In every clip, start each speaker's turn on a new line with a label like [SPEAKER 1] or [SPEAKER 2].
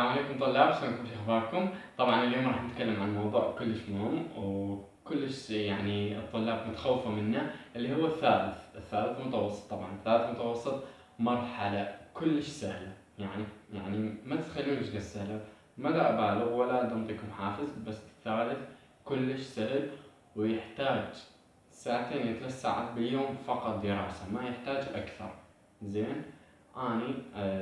[SPEAKER 1] السلام عليكم طلاب، شلونكم؟ شو اخباركم؟ طبعا اليوم راح نتكلم عن موضوع كلش مهم وكلش يعني الطلاب متخوفة منه، اللي هو الثالث متوسط. طبعا الثالث متوسط مرحلة كلش سهلة، يعني ما تتخيلون ايش قد سهلة. ما دا ابالغ ولا دا انطيكم حافز، بس الثالث كلش سهل ويحتاج 2 إلى 3 ساعات باليوم فقط دراسة، ما يحتاج اكثر. زين، اني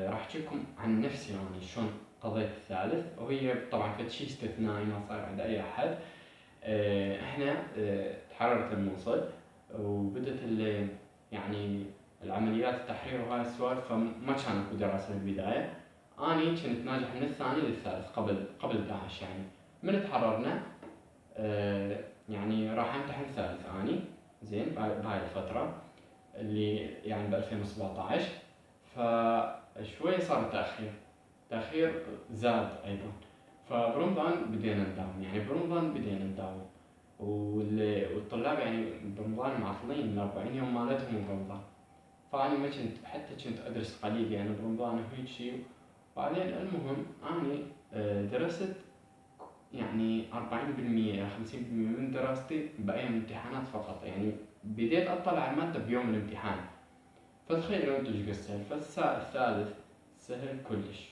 [SPEAKER 1] راح احكيلكم عن نفسي اني شلون قضيت الثالث، وهي طبعا فد شي استثنائي ما صاير عند اي احد. احنا تحررت الموصل وبدت يعني العمليات التحرير وهاي السوالف، فما كان اكو دراسة بالبداية. اني كنت ناجح من الثاني للثالث قبل 11 يعني. من تحررنا يعني راح امتحن ثالث اني. زين، بهاي الفترة اللي يعني ب 2017، فشوي صار تأخير زاد أيضا. فبرمضان بدينا نداوم، يعني برمضان بدينا نداوم، والطلاب يعني برمضان معطلين ال40 يوم مالتهم برمضان. فأنا ما كنت حتى كنت أدرس قليل يعني برمضان وهيك شي. بعدين المهم أني درست يعني 40% إلى 50% من دراستي بأيام الامتحانات فقط. يعني بديت أطلع على المادة بيوم الامتحان. فتخيلوا انتو ايش قد سهل. فالثالث سهل كلش،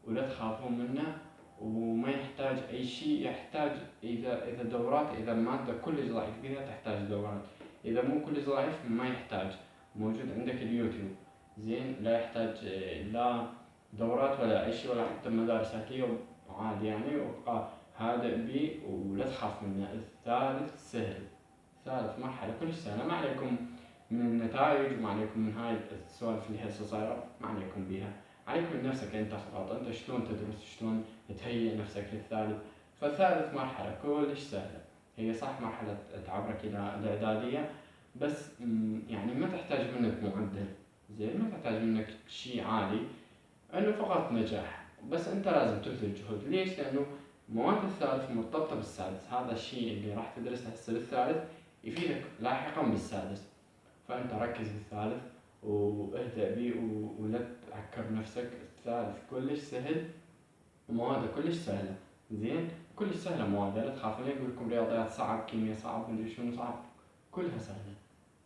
[SPEAKER 1] ولا تخافون منه، وما يحتاج اي شيء. يحتاج اذا دورات، اذا مادة كلش ضعيف بيها تحتاج دورات، اذا مو كلش ضعيف ما يحتاج، موجود عندك اليوتيوب. زين، لا يحتاج لا دورات ولا اي شيء، ولا حتى مدارس ذاتية، عادي يعني. وابقى هادئ بيه ولا تخاف منه. الثالث سهل، ثالث مرحلة كلش سهلة. ما عليكم من النتائج، وما عليكم من هاي السوالف اللي هسه صايرة، ما عليكم بيها. عليكم بنفسك انت فقط، انت شلون تدرس، شلون تهيئ نفسك للثالث. فالثالث مرحلة كلش سهلة. هي صح مرحلة تعبرك الى الاعدادية، بس يعني ما تحتاج منك معدل. زين، ما تحتاج منك شي عالي، انه فقط نجاح. بس انت لازم تبذل جهد. ليش؟ لانه مواد الثالث مرتبطة بالسادس. هذا الشيء اللي راح تدرسه هسه بالثالث يفيدك لاحقا بالسادس. فانت ركز بالثالث واهدأ بيه ولا تعكر نفسك. الثالث كلش سهل ومواده كلش سهلة. زين، كلش سهلة مواده، لا تخافون. لا يقول لكم رياضيات صعب، كيمياء صعب، مدري شنو صعب، كلها سهلة،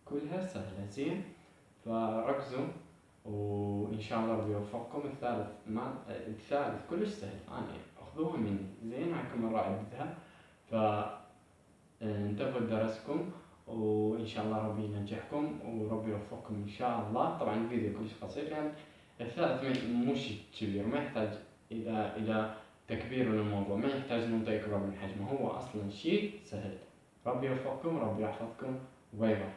[SPEAKER 1] كلها سهلة. زين، فركزوا وان شاء الله ربي يوفقكم. الثالث كلش سهل، يعني اخذوها مني. زين، هاكم الرائد بها. انتبهوا لدرسكم، وان شاء الله ربي ينجحكم وربي يوفقكم ان شاء الله. طبعا الفيديو كلش قصير، لان الثالث مو شيء كبير، ما يحتاج الى تكبير للموضوع، ما يحتاج ننطي اكبر من حجمه، هو اصلا شيء سهل. ربي يوفقكم وربي يحفظكم، وباي باي.